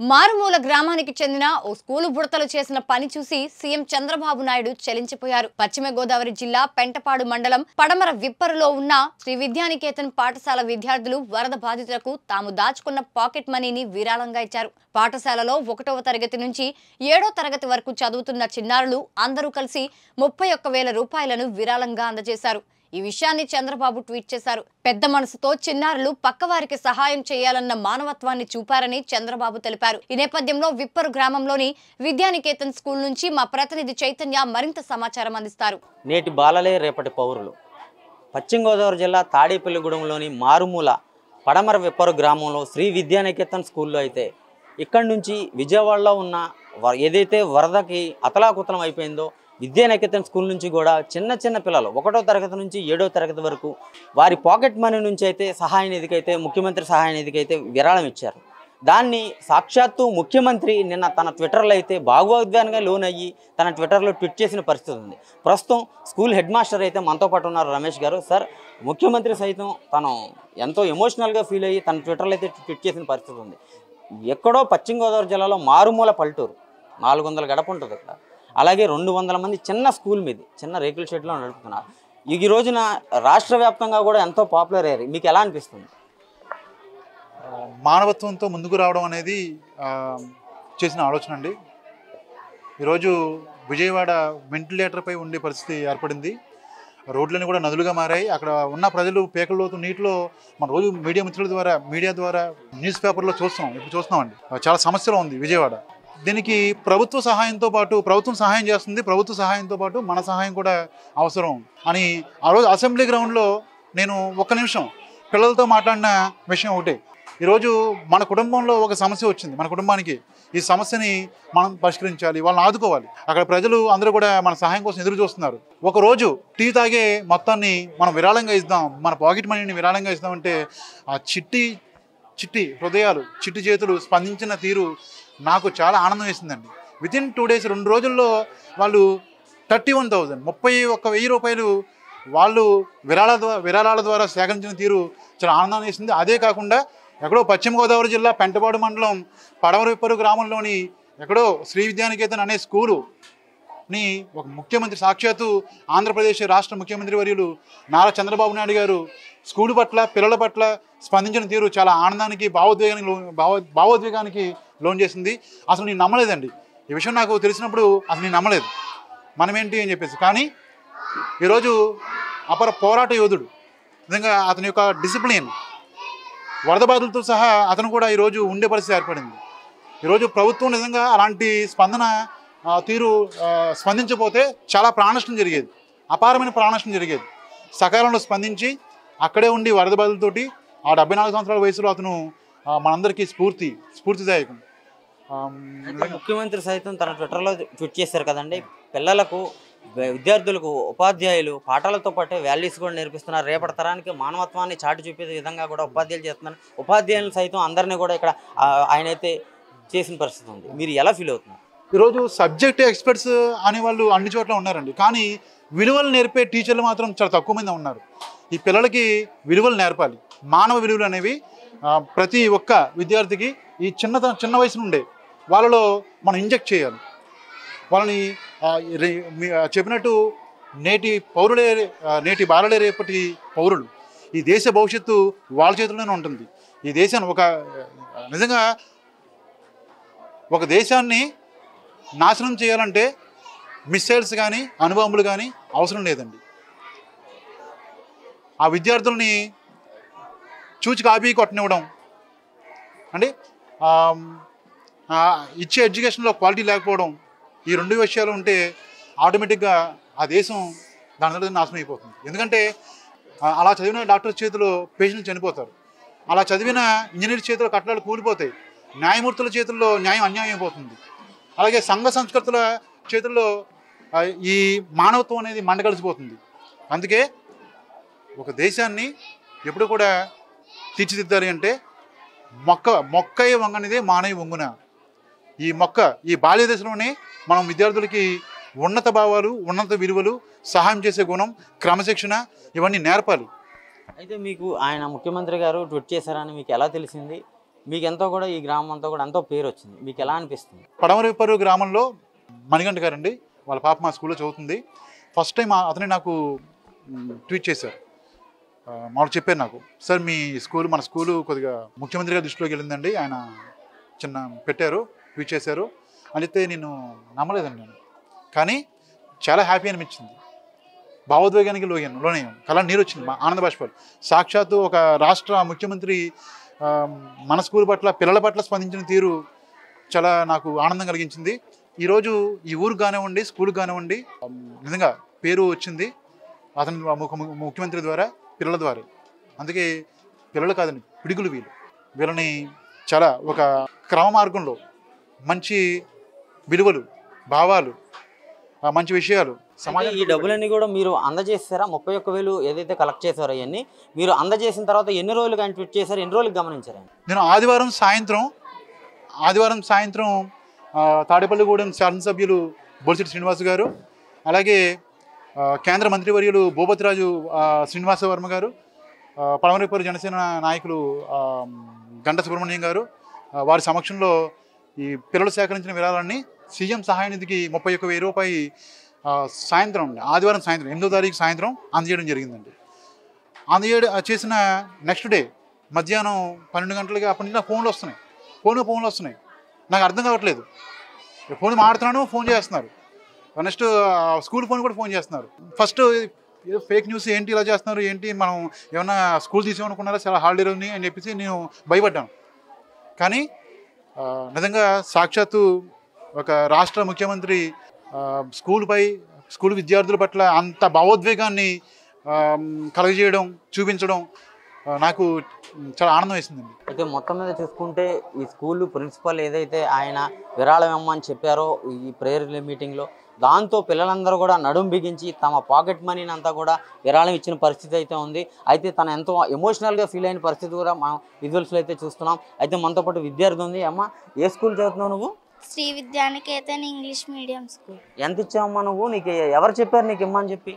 మారుమూల గ్రామానికి చెందిన ఓ స్కూలు బుడతలు చేసిన పని చూసి సీఎం చంద్రబాబు నాయుడు చలించిపోయారు. పశ్చిమ గోదావరి జిల్లా పెంటపాడు మండలం పడమర విప్పరులో ఉన్న శ్రీ విద్యానికేతన్ పాఠశాల విద్యార్థులు వరద బాధితులకు తాము దాచుకున్న పాకెట్ మనీని విరాళంగా ఇచ్చారు. పాఠశాలలో 1వ తరగతి నుంచి 7వ తరగతి వరకు చదువుతున్న చిన్నారులు అందరూ కలిసి 31,000 రూపాయలను విరాళంగా అందజేశారు. ఈ విషయాన్ని చంద్రబాబు ట్వీట్ చేశారు. పెద్ద మనసుతో చిన్నారులు పక్కవారికి సహాయం చేయాలన్న మానవత్వాన్ని చూపారని చంద్రబాబు తెలిపారు. ఈ నేపథ్యంలో విప్పరు గ్రామంలోని విద్యానికేతన్ స్కూల్ నుంచి మా ప్రతినిధి చైతన్య మరింత సమాచారం అందిస్తారు. నేటి బాలలే రేపటి పౌరులు. పశ్చిమ గోదావరి జిల్లా తాడేపల్లిగూడెంలోని మారుమూల పడమర విప్పరు గ్రామంలో శ్రీ విద్యానికేతన్ స్కూల్లో అయితే ఇక్కడి నుంచి విజయవాడలో ఉన్న ఏదైతే వరదకి అతలాకుతలం అయిపోయిందో విద్యానికేతన్ స్కూల్ నుంచి కూడా చిన్న చిన్న పిల్లలు 1వ తరగతి నుంచి 7వ తరగతి వరకు వారి పాకెట్ మనీ నుంచి అయితే సహాయ నిధికి అయితే ముఖ్యమంత్రి సహాయ నిధికి అయితే విరాళం ఇచ్చారు. దాన్ని సాక్షాత్తు ముఖ్యమంత్రి నిన్న తన ట్విట్టర్లో అయితే భాగోద్వేగంగా లోనయ్యి తన ట్విట్టర్లో ట్వీట్ చేసిన పరిస్థితి ఉంది. ప్రస్తుతం స్కూల్ హెడ్ మాస్టర్ అయితే మనతో పాటు ఉన్నారు రమేష్ గారు. సార్, ముఖ్యమంత్రి సైతం తను ఎంతో ఎమోషనల్గా ఫీల్ అయ్యి తన ట్విట్టర్లో అయితే ట్వీట్ చేసిన పరిస్థితి ఉంది. ఎక్కడో పశ్చిమ గోదావరి జిల్లాలో మారుమూల పల్లెటూరు, 400 గడప ఉంటుంది అక్కడ. అలాగే 200 మంది చిన్న స్కూల్ మీద చిన్న రేకుల షెడ్లో నడుపుతున్నారు. ఈ రోజున రాష్ట్ర వ్యాప్తంగా కూడా ఎంతో పాపులర్ అయ్యారు. మీకు ఎలా అనిపిస్తుంది? మానవత్వంతో ముందుకు రావడం అనేది చేసిన ఆలోచన అండి. ఈరోజు విజయవాడ వెంటిలేటర్పై ఉండే పరిస్థితి ఏర్పడింది. రోడ్లన్నీ కూడా నదులుగా మారాయి. అక్కడ ఉన్న ప్రజలు పేకల్లోతు నీటిలో మన రోజు మీడియా ద్వారా న్యూస్ పేపర్లో చూస్తున్నామండి. చాలా సమస్యలు ఉంది విజయవాడ. దీనికి ప్రభుత్వ సహాయంతో పాటు ప్రభుత్వం సహాయం చేస్తుంది, ప్రభుత్వ సహాయంతో పాటు మన సహాయం కూడా అవసరం అని ఆ రోజు అసెంబ్లీ గ్రౌండ్లో నేను 1 నిమిషం పిల్లలతో మాట్లాడిన విషయం ఒకటే. ఈరోజు మన కుటుంబంలో ఒక సమస్య వచ్చింది. మన కుటుంబానికి ఈ సమస్యని మనం పరిష్కరించాలి, వాళ్ళని ఆదుకోవాలి. అక్కడ ప్రజలు అందరూ కూడా మన సహాయం కోసం ఎదురు చూస్తున్నారు. ఒకరోజు టీ తాగే మొత్తాన్ని మనం విరాళంగా ఇద్దాం, మన పాకెట్ మనీని విరాళంగా ఇద్దామంటే ఆ చిట్టి హృదయాలు, చిట్టి చేతులు స్పందించిన తీరు నాకు చాలా ఆనందం వేసిందండి. వితిన్ 2 days 2 రోజుల్లో వాళ్ళు 31,000 రూపాయలు వాళ్ళు విరాళాల ద్వారా సేకరించిన తీరు చాలా ఆనందాన్ని వేసింది. అదే కాకుండా ఎక్కడో పశ్చిమ గోదావరి జిల్లా పెంటపాడు మండలం పడమర విప్పరు గ్రామంలోని ఎక్కడో శ్రీ విద్యానికేతన్ అనే స్కూలుని ఒక ముఖ్యమంత్రి, సాక్షాత్తు ఆంధ్రప్రదేశ్ రాష్ట్ర ముఖ్యమంత్రి వర్యులు నారా చంద్రబాబు నాయుడు గారు స్కూలు పట్ల, పిల్లల పట్ల స్పందించిన తీరు చాలా ఆనందానికి, భావోద్వేగానికి లోన్ చేసింది. అసలు నేను నమ్మలేదండి. ఈ విషయం నాకు తెలిసినప్పుడు అసలు నేను నమ్మలేదు, మనమేంటి అని చెప్పేసి. కానీ ఈరోజు అపర పోరాట యోధుడు, నిజంగా అతని యొక్క డిసిప్లిన్, వరద బాధలతో సహా అతను కూడా ఈరోజు ఉండే పరిస్థితి ఏర్పడింది. ఈరోజు ప్రభుత్వం నిజంగా అలాంటి తీరు స్పందించకపోతే చాలా ప్రాణనష్టం జరిగేది, అపారమైన ప్రాణనష్టం జరిగేది. సకాలంలో స్పందించి అక్కడే ఉండి వరద బాధలతోటి ఆ 74 సంవత్సరాల వయసులో అతను మనందరికీ స్ఫూర్తిదాయకం. ముఖ్యమంత్రి సైతం తన ట్విట్టర్లో ట్వీట్ చేశారు కదండి, పిల్లలకు, విద్యార్థులకు ఉపాధ్యాయులు పాఠాలతో పాటే వాల్యూస్ కూడా నేర్పిస్తున్నారు, రేపటి తరానికి మానవత్వాన్ని చాటి చూపే విధంగా కూడా ఉపాధ్యాయులు చేస్తున్నారు. ఉపాధ్యాయులు సైతం అందరినీ కూడా ఇక్కడ ఆయన అయితే చేసిన పరిస్థితి ఉంది. మీరు ఎలా ఫీల్ అవుతున్నారు? ఈరోజు సబ్జెక్ట్ ఎక్స్పర్ట్స్ అనేవాళ్ళు అన్ని చోట్ల ఉన్నారండి, కానీ విలువలు నేర్పే టీచర్లు మాత్రం చాలా తక్కువ మంది ఉన్నారు. ఈ పిల్లలకి విలువలు నేర్పాలి, మానవ విలువలు అనేవి ప్రతి ఒక్క విద్యార్థికి ఈ చిన్న వయసు నుండే వాళ్ళలో మనం ఇంజెక్ట్ చేయాలి. వాళ్ళని చెప్పినట్టు నేటి బాలలే రేపటి పౌరులు. ఈ దేశ భవిష్యత్తు వాళ్ళ చేతుల్లోనే ఉంటుంది. ఈ దేశాన్ని నిజంగా ఒక దేశాన్ని నాశనం చేయాలంటే మిస్సైల్స్ కానీ అణుబాంబులు కానీ అవసరం లేదండి. ఆ విద్యార్థుల్ని చూచి కాపీ కొట్టనివ్వడం అంటే ఇచ్చే ఎడ్యుకేషన్లో క్వాలిటీ లేకపోవడం, ఈ 2 విషయాలు ఉంటే ఆటోమేటిక్గా ఆ దేశం దాని నాశనం అయిపోతుంది. ఎందుకంటే అలా చదివిన డాక్టర్ చేతిలో పేషెంట్లు చనిపోతారు, అలా చదివిన ఇంజనీర్ చేతిలో కట్టడాలు కూలిపోతాయి, న్యాయమూర్తుల చేతుల్లో న్యాయం అన్యాయం అయిపోతుంది. అలాగే సంఘ సంస్కృతుల చేతుల్లో ఈ మానవత్వం అనేది మండగలిసిపోతుంది. అందుకే ఒక దేశాన్ని ఎప్పుడు కూడా తీర్చిదిద్దాలి అంటే మొక్కయ్య వంగనిదే మానయ్య వంగున. ఈ బాల్య దశలోనే మనం విద్యార్థులకి ఉన్నత భావాలు, ఉన్నత విలువలు, సహాయం చేసే గుణం, క్రమశిక్షణ ఇవన్నీ నేర్పాలి. అయితే మీకు ఆయన ముఖ్యమంత్రి గారు ట్వీట్ చేశారని మీకు ఎలా తెలిసింది? మీకు ఎంతో కూడా ఈ గ్రామం అంతా కూడా ఎంతో పేరు వచ్చింది. మీకు ఎలా అనిపిస్తుంది? పడమరవిప్పరు గ్రామంలో మణికంఠ గారండి, వాళ్ళ పాప మా స్కూల్లో చదువుతుంది. ఫస్ట్ టైం అతనే నాకు ట్వీట్ చేశారు. మాకు చెప్పారు నాకు, సార్ మీ స్కూల్ మన స్కూలు కొద్దిగా ముఖ్యమంత్రి గారి దృష్టిలోకి వెళ్ళిందండి, ఆయన చిన్న పెట్టారు, ట్వీట్ చేశారు అని చెప్తే నేను నమ్మలేదండి. నేను కానీ చాలా హ్యాపీ అనిపించింది, భావోద్వేగానికి లోనయ్యాను, కళ నీరు వచ్చింది, మా ఆనంద బాష్పాలు. సాక్షాత్తు ఒక రాష్ట్ర ముఖ్యమంత్రి మన స్కూల్ పట్ల పిల్లల పట్ల స్పందించిన తీరు చాలా నాకు ఆనందం కలిగించింది. ఈరోజు ఈ ఊరికి కానివ్వండి, స్కూల్కి కానివ్వండి నిజంగా పేరు వచ్చింది అతని ముఖ్యమంత్రి ద్వారా, పిల్లల ద్వారా. అందుకే పిల్లలు కాదండి, పిడుగులు వీళ్ళని చాలా ఒక క్రమ మార్గంలో మంచి విలువలు, భావాలు, మంచి విషయాలు సమాజం. ఈ డబ్బులన్నీ కూడా మీరు అందజేస్తారా? 31,000 ఏదైతే కలెక్ట్ చేశారో అవన్నీ మీరు అందజేసిన తర్వాత ఎన్ని రోజులు ఆయన ట్వీట్ చేశారు, ఎన్ని రోజులకు గమనించారు? నేను ఆదివారం సాయంత్రం తాడేపల్లిగూడెం శాసనసభ్యులు బొలిశెట్టి శ్రీనివాస్ గారు, అలాగే కేంద్ర మంత్రివర్యులు భూపతిరాజు శ్రీనివాస వర్మ గారు, పడమరవిప్పరు జనసేన నాయకులు గంట సుబ్రహ్మణ్యం గారు, వారి సమక్షంలో ఈ పిల్లలు సేకరించిన విరాళాన్ని సీఎం సహాయ నిధికి 31,000 రూపాయలు సాయంత్రం, ఆదివారం సాయంత్రం 8వ తారీఖు సాయంత్రం అందజేయడం జరిగిందండి. చేసిన నెక్స్ట్ డే మధ్యాహ్నం 12 గంటలకి అప్పటి నుంచి ఫోన్లు వస్తున్నాయి. నాకు అర్థం కావట్లేదు, ఫోన్ మాడుతున్నాను, ఫోన్ చేస్తున్నారు, నెక్స్ట్ స్కూల్ ఫోన్ కూడా ఫోన్ చేస్తున్నారు. ఫస్ట్ ఏదో ఫేక్ న్యూస్, ఏంటి ఇలా చేస్తున్నారు, ఏంటి మనం ఏమన్నా స్కూల్ తీసేమనుకున్నారా, చాలా హాలిడే ఉంది అని చెప్పేసి నేను భయపడ్డాను. కానీ నిజంగా సాక్షాత్తు ఒక రాష్ట్ర ముఖ్యమంత్రి స్కూల్ విద్యార్థుల పట్ల అంత భావోద్వేగాన్ని కలగజేయడం, చూపించడం నాకు చాలా ఆనందం వేసిందండి. అయితే మొత్తం మీద చూసుకుంటే ఈ స్కూల్ ప్రిన్సిపల్ ఏదైతే ఆయన విరాళం ఇమ్మని చెప్పారో ఈ ప్రేయర్ మీటింగ్లో, దాంతో పిల్లలందరూ కూడా నడుం బిగించి తమ పాకెట్ మనీని అంతా కూడా విరాళం ఇచ్చిన పరిస్థితి అయితే ఉంది. అయితే తను ఎంతో ఎమోషనల్గా ఫీల్ అయిన పరిస్థితి కూడా మనం విజువల్స్లో అయితే చూస్తున్నాం. అయితే మనతో పాటు విద్యార్థి ఉంది. అమ్మ, ఏ స్కూల్ చదువుతున్నావు నువ్వు? Shri Vidyanikethan English medium school. ఎంత ఇచ్చావమ్మా నువ్వు? నీకు ఎవరు చెప్పారు నీకు ఇమ్మని చెప్పి?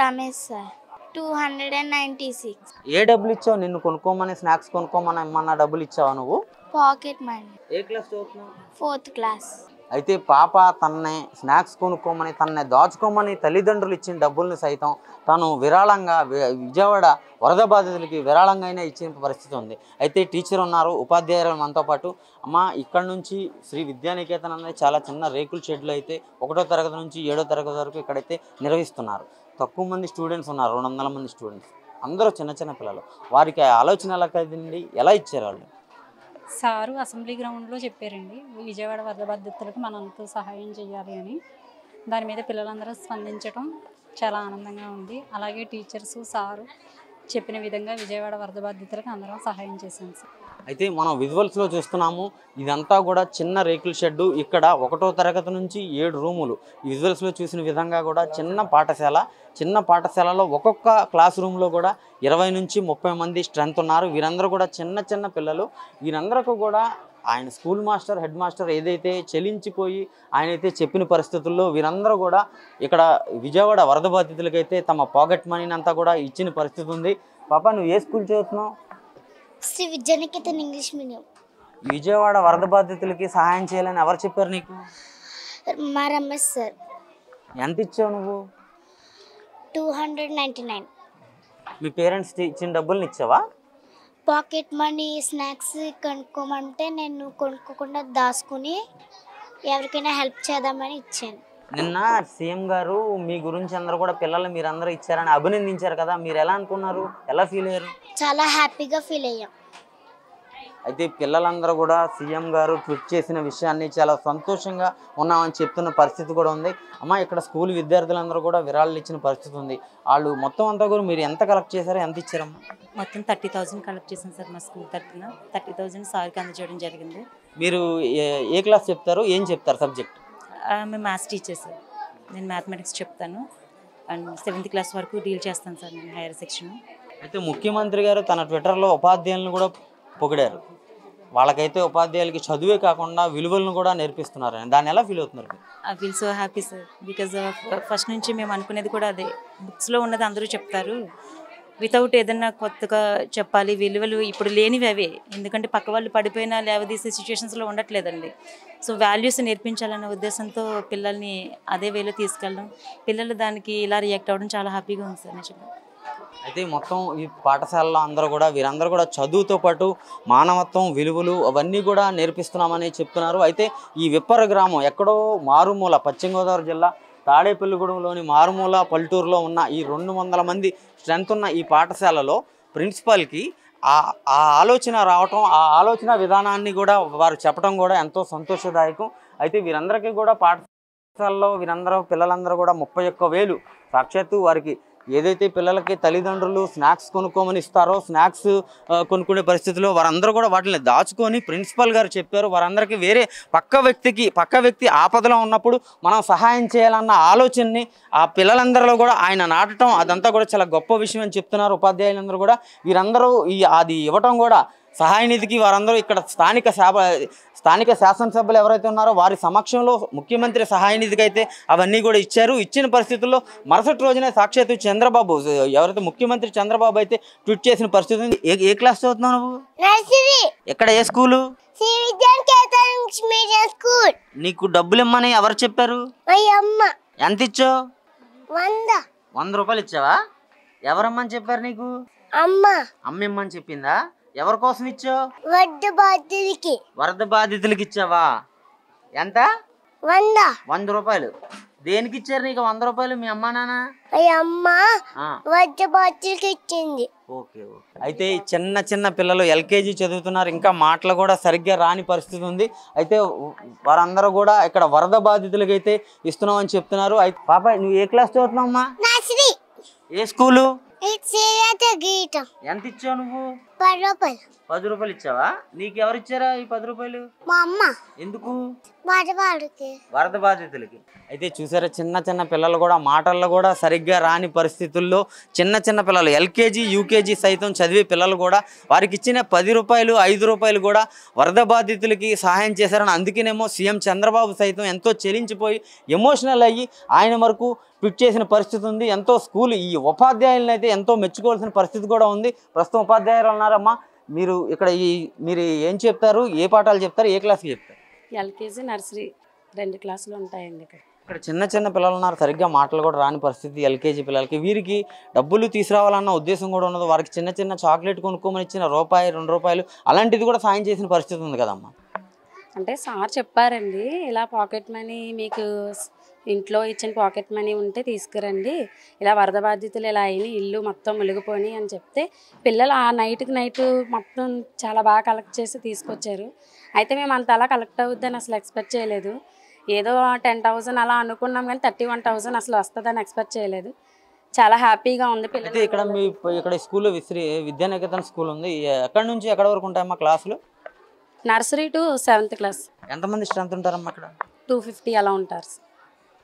రమేష్ సార్. 296. ఏ డబ్బులు ఇచ్చావు? నిన్ను కొనుక్కోమని, స్నాక్స్ కొనుక్కోమని ఏమన్నా డబ్బులు ఇచ్చావా నువ్వు? Pocket money. ఏ క్లాస్ చదువుతున్నావు? 4th class. అయితే పాప తన్నే స్నాక్స్ కొనుక్కోమని, తన్నే దాచుకోమని తల్లిదండ్రులు ఇచ్చిన డబ్బుల్ని సైతం తను విరాళంగా విజయవాడ వరద బాధితులకి విరాళంగా అయినా ఇచ్చిన పరిస్థితి ఉంది. అయితే టీచర్ ఉన్నారు, ఉపాధ్యాయులు మనతో పాటు. అమ్మ, ఇక్కడ నుంచి శ్రీ విద్యానికేతన్ అనేది చాలా చిన్న రేకుల షెడ్లు అయితే 1వ తరగతి నుంచి 7వ తరగతి వరకు ఇక్కడైతే నిర్వహిస్తున్నారు. తక్కువ మంది స్టూడెంట్స్ ఉన్నారు, 200 మంది స్టూడెంట్స్, అందరూ చిన్న పిల్లలు. వారికి ఆలోచన ఎలా కలిగింది, ఎలా ఇచ్చారు వాళ్ళు? సారు అసెంబ్లీ గ్రౌండ్లో చెప్పారండి, విజయవాడ వరద బాధితులకు మనంతా సహాయం చేయాలి అని. దాని మీద పిల్లలందరూ స్పందించడం చాలా ఆనందంగా ఉంది. అలాగే టీచర్స్, సారు చెప్పిన విధంగా విజయవాడ వరద బాధితులకు అందరం సహాయం చేశాం సార్. అయితే మనం విజువల్స్లో చూస్తున్నాము, ఇదంతా కూడా చిన్న రేకుల షెడ్డు. ఇక్కడ 1వ తరగతి నుంచి 7 రూములు. ఈ విజువల్స్లో చూసిన విధంగా కూడా చిన్న పాఠశాలలో ఒక్కొక్క క్లాస్ రూమ్లో కూడా 20 నుంచి 30 మంది స్ట్రెంత్ ఉన్నారు. వీరందరూ కూడా చిన్న పిల్లలు. వీరందరికీ కూడా ఆయన స్కూల్ మాస్టర్, హెడ్ మాస్టర్ ఏదైతే చెలించిపోయి ఆయనైతే చెప్పిన పరిస్థితుల్లో వీరందరూ కూడా ఇక్కడ విజయవాడ వరద బాధితులకైతే తమ పాకెట్ మనీని అంతా కూడా ఇచ్చిన పరిస్థితి ఉంది. పాప, నువ్వు ఏ స్కూల్ చదువుతున్నావు? Sri Vidyanikethan English medium. విజయవాడ వరద బాధితులకి సహాయం చేయాలని ఎవరు చెప్పారు నీకు? మా రమేష్ సార్. ఎంత ఇచ్చావు నువ్వు? 299. మీ పేరెంట్స్ ఇచ్చిన డబ్బుల్ని ఇచ్చావా? పాకెట్ మనీ, స్నాక్స్ కొనుక్కోమంటే నేను కొనుక్కోకుండా దాచుకుని ఎవరికైనా హెల్ప్ చేద్దామని ఇచ్చాను. నిన్న సీఎం గారు మీ గురించి అందరూ కూడా పిల్లలు మీరందరూ ఇచ్చారని అభినందించారు కదా, మీరు ఎలా అనుకున్నారు, ఎలా ఫీల్ అయ్యారు? చాలా హ్యాపీగా ఫీల్ అయ్యాం. అయితే పిల్లలందరూ కూడా సీఎం గారు ట్వీట్ చేసిన విషయాన్ని చాలా సంతోషంగా ఉన్నామని చెప్తున్న పరిస్థితి కూడా ఉంది. అమ్మ, ఇక్కడ స్కూల్ విద్యార్థులందరూ కూడా విరాళాలు ఇచ్చిన పరిస్థితి ఉంది. వాళ్ళు మొత్తం అంతా కూడా మీరు ఎంత కలెక్ట్ చేశారో, ఎంత ఇచ్చారమ్మా? మొత్తం 30,000 కలెక్ట్ చేశాను సార్. మా స్కూల్ తరఫున 30,000 సార్కి అందజేయడం జరిగింది. మీరు ఏ క్లాస్ చెప్తారు, ఏం చెప్తారు సబ్జెక్ట్? మేము మ్యాథ్స్ టీచర్ సార్. నేను మ్యాథమెటిక్స్ చెప్తాను అండ్ 7th క్లాస్ వరకు డీల్ చేస్తాను సార్ నేను హైయర్ సెక్షన్. అయితే ముఖ్యమంత్రి గారు తన ట్విట్టర్లో ఉపాధ్యాయులను కూడా పొగిడారు. వాళ్ళకైతే ఉపాధ్యాయులకి చదువే కాకుండా విలువలను కూడా నేర్పిస్తున్నారని, దాన్ని ఎలా ఫీల్ అవుతున్నారు? I feel so happy sir, because first నుంచి మేము అనుకునేది కూడా అదే. బుక్స్లో ఉన్నది అందరూ చెప్తారు, వితౌట్ ఏదన్నా కొత్తగా చెప్పాలి, విలువలు ఇప్పుడు లేనివి అవే. ఎందుకంటే పక్క వాళ్ళు పడిపోయినా లేవదీసే సిచ్యువేషన్స్లో ఉండట్లేదండి. సో వాల్యూస్ నేర్పించాలన్న ఉద్దేశంతో పిల్లల్ని అదే వేలో తీసుకెళ్ళడం, పిల్లలు దానికి ఇలా రియాక్ట్ అవ్వడం చాలా హ్యాపీగా ఉంది సార్ నిజంగా. అయితే మొత్తం ఈ పాఠశాలలో అందరూ కూడా వీరందరూ కూడా చదువుతో పాటు మానవత్వం, విలువలు అవన్నీ కూడా నేర్పిస్తున్నామని చెప్తున్నారు. అయితే ఈ విప్పర గ్రామం ఎక్కడో మారుమూల పశ్చిమ గోదావరి జిల్లా తాడేపల్లిగూడెంలోని మారుమూల పల్లెటూరులో ఉన్న ఈ 200 మంది స్ట్రెంత్ ఉన్న ఈ పాఠశాలలో ప్రిన్సిపాల్కి ఆ ఆలోచన రావటం, ఆ ఆలోచన విధానాన్ని కూడా వారు చెప్పడం కూడా ఎంతో సంతోషదాయకం. అయితే వీరందరికీ కూడా పాఠశాలలో పిల్లలందరూ కూడా 31,000 సాక్షాత్తు వారికి ఏదైతే పిల్లలకి తల్లిదండ్రులు స్నాక్స్ కొనుక్కోమని ఇస్తారో స్నాక్స్ కొనుక్కునే పరిస్థితిలో వారందరూ కూడా వాటిని దాచుకొని ప్రిన్సిపల్ గారు చెప్పారు. వారందరికీ వేరే పక్క వ్యక్తి ఆపదలో ఉన్నప్పుడు మనం సహాయం చేయాలన్న ఆలోచనని ఆ పిల్లలందరిలో కూడా ఆయన నాటడం అదంతా కూడా చాలా గొప్ప విషయం అని చెప్తున్నారు ఉపాధ్యాయులందరూ కూడా. వీరందరూ అది ఇవ్వటం కూడా సహాయ నిధికి వారందరూ ఇక్కడ స్థానిక శాసనసభ్యులు ఎవరైతే ఉన్నారో వారి సమక్షంలో ముఖ్యమంత్రి సహాయ నిధికి అయితే అవన్నీ కూడా ఇచ్చారు. ఇచ్చిన పరిస్థితుల్లో మరుసటి రోజునే సాక్షాత్తు చంద్రబాబు ఎవరైతే ముఖ్యమంత్రి చంద్రబాబు అయితే ట్వీట్ చేసిన పరిస్థితి ఉంది. ఏ క్లాస్ చదువుతున్నావు నువ్వు? ఎక్కడ, ఏ స్కూలు? నీకు డబ్బులు ఇమ్మని ఎవరు చెప్పారు? ఎంత ఇచ్చావు? 100 రూపాయలు ఇచ్చావా? ఎవరమ్మని చెప్పారు నీకు? అమ్మ ఇమ్మని చెప్పిందా? ఎవరి కోసం ఇచ్చావు? వరద బాధితులకి ఇచ్చావా? ఎంత? 100 రూపాయలు. దేనికి ఇచ్చారు నీకు 100 రూపాయలు మీ అమ్మా నాన్న? ఇచ్చింది. ఓకే. అయితే చిన్న పిల్లలు ఎల్కేజీ చదువుతున్నారు, ఇంకా మాటలు కూడా సరిగ్గా రాని పరిస్థితి ఉంది. అయితే వారందరూ కూడా ఇక్కడ వరద బాధితులకి అయితే ఇస్తున్నాం అని చెప్తున్నారు. అయితే పాప నువ్వు ఏ క్లాస్ చదువుతున్నావు అమ్మా? ఏ స్కూలు? ఎంత ఇచ్చావు నువ్వు? 10 రూపాయలు ఇచ్చావా? నీకు ఎవరు ఇచ్చారా ఈ 10 రూపాయలు? మా అమ్మ. ఎందుకు? వరద బాధితులకి. అయితే చూసారా, చిన్న పిల్లలు కూడా మాటల్లో కూడా సరిగ్గా రాని పరిస్థితుల్లో చిన్న పిల్లలు ఎల్కేజీ యూకేజీ సైతం చదివే పిల్లలు కూడా వారికి ఇచ్చిన 10 రూపాయలు 5 రూపాయలు కూడా వరద బాధితులకి సహాయం చేశారని అందుకేనేమో సీఎం చంద్రబాబు సైతం ఎంతో చెలించిపోయి ఎమోషనల్ అయ్యి ఆయన వరకు ట్వీట్ చేసిన పరిస్థితి ఉంది. ఎంతో ఈ ఉపాధ్యాయులను అయితే ఎంతో మెచ్చుకోవాల్సిన పరిస్థితి కూడా ఉంది. ప్రస్తుతం ఉపాధ్యాయులు ఉన్నారమ్మా, మీరు ఏం చెప్తారు? ఏ పాఠాలు చెప్తారు? ఏ క్లాస్కి చెప్తారు? ఎల్కేజీ నర్సరీ 2 క్లాసులు ఉంటాయండి. ఇక్కడ చిన్న పిల్లలు ఉన్నారు, సరిగ్గా మాటలు కూడా రాని పరిస్థితి ఎల్కేజీ పిల్లలకి. వీరికి డబ్బులు తీసుకురావాలన్న ఉద్దేశం కూడా ఉన్నది. వారికి చిన్న చాక్లెట్ కొనుక్కోమని ఇచ్చిన రూపాయి 2 రూపాయలు అలాంటిది కూడా సాయం చేసిన పరిస్థితి ఉంది కదమ్మా. అంటే సార్ చెప్పారండి, ఇలా పాకెట్ మనీ మీకు ఇంట్లో ఇచ్చిన పాకెట్ మనీ ఉంటే తీసుకురండి, ఇలా వరద బాధితులు ఇలా అయిన ఇల్లు మొత్తం మునిగిపోయి అని చెప్తే పిల్లలు ఆ నైట్కి నైట్ మొత్తం చాలా బాగా కలెక్ట్ చేసి తీసుకొచ్చారు. అయితే మేము అంత అలా కలెక్ట్ అవుద్దని అసలు ఎక్స్పెక్ట్ చేయలేదు. ఏదో 10,000 అలా అనుకున్నాం కానీ 31,000 అసలు వస్తుందని ఎక్స్పెక్ట్ చేయలేదు. చాలా హ్యాపీగా ఉంది. పిల్లలు ఇక్కడ స్కూల్లో విద్యానికేతన్ స్కూల్ ఉంది. ఎక్కడి నుంచి ఎక్కడ వరకు ఉంటాయమ్మా క్లాసులు? Nursery to 7th class. ఎంతమంది స్ట్రెంత్ ఉంటారమ్మా అక్కడ? 250 అలా ఉంటారు.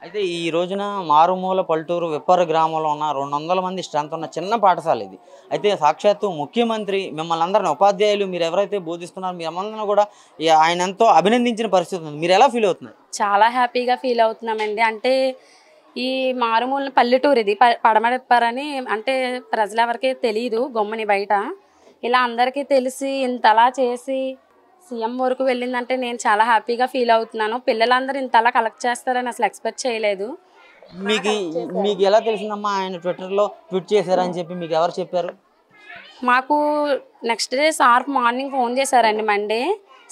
అయితే ఈ రోజున మారుమూల పల్లెటూరు విప్పర గ్రామంలో ఉన్న 200 మంది స్ట్రెంత్ ఉన్న చిన్న పాఠశాల ఇది. అయితే సాక్షాత్తు ముఖ్యమంత్రి మిమ్మల్ని అందరినీ ఉపాధ్యాయులు మీరు ఎవరైతే బోధిస్తున్నారో మీ అందరినీ కూడా ఆయన ఎంతో అభినందించిన పరిస్థితి ఉంది. మీరు ఎలా ఫీల్ అవుతున్నారు? చాలా హ్యాపీగా ఫీల్ అవుతున్నామండి. అంటే ఈ మారుమూల పల్లెటూరు ఇది పడమర విప్పరని అంటే ప్రజలు ఎవరికి తెలియదు గమ్ముని బయట. ఇలా అందరికీ తెలిసి ఇంతలా చేసి సీఎం వరకు వెళ్ళిందంటే నేను చాలా హ్యాపీగా ఫీల్ అవుతున్నాను. పిల్లలందరూ ఇంతలా కలెక్ట్ చేస్తారని అసలు ఎక్స్పెక్ట్ చేయలేదు. మీకు ఎలా తెలిసిందమ్మా ఆయన ట్విట్టర్లో ట్వీట్ చేశారని చెప్పి? మీకు ఎవరు చెప్పారు? మాకు next day sir morning phone చేశారండి. మండే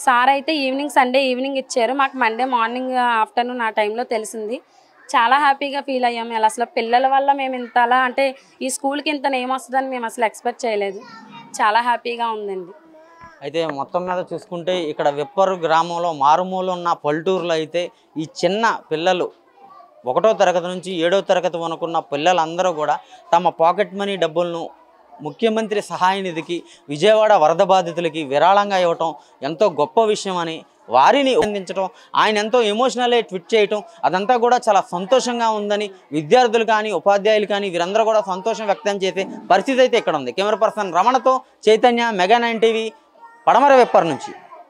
సార్ అయితే సండే ఈవినింగ్ ఇచ్చారు. మాకు మండే మార్నింగ్ ఆఫ్టర్నూన్ ఆ టైంలో తెలిసింది. చాలా హ్యాపీగా ఫీల్ అయ్యాము. ఇలా అసలు పిల్లల వల్ల మేము ఇంతలా అంటే ఈ స్కూల్కి ఇంత నేమ్ వస్తుందని మేము అసలు ఎక్స్పెక్ట్ చేయలేదు. చాలా హ్యాపీగా ఉందండి. అయితే మొత్తం మీద చూసుకుంటే ఇక్కడ విప్పరు గ్రామంలో మారుమూల ఉన్న పల్లెటూరులో అయితే ఈ చిన్న పిల్లలు 1వ తరగతి నుంచి 7వ తరగతి వరకున్న పిల్లలందరూ కూడా తమ పాకెట్ మనీ డబ్బులను ముఖ్యమంత్రి సహాయ నిధికి విజయవాడ వరద బాధితులకి విరాళంగా ఇవ్వటం ఎంతో గొప్ప విషయం అని వారిని అందించడం, ఆయన ఎంతో ఎమోషనల్ ట్వీట్ చేయటం అదంతా కూడా చాలా సంతోషంగా ఉందని విద్యార్థులు కానీ ఉపాధ్యాయులు కానీ వీరందరూ కూడా సంతోషం వ్యక్తం చేసే పరిస్థితి అయితే ఇక్కడ ఉంది. కెమెరా పర్సన్ రమణతో చైతన్య, మెగా 9 టీవీ, పడమర విప్పర్ నుంచి.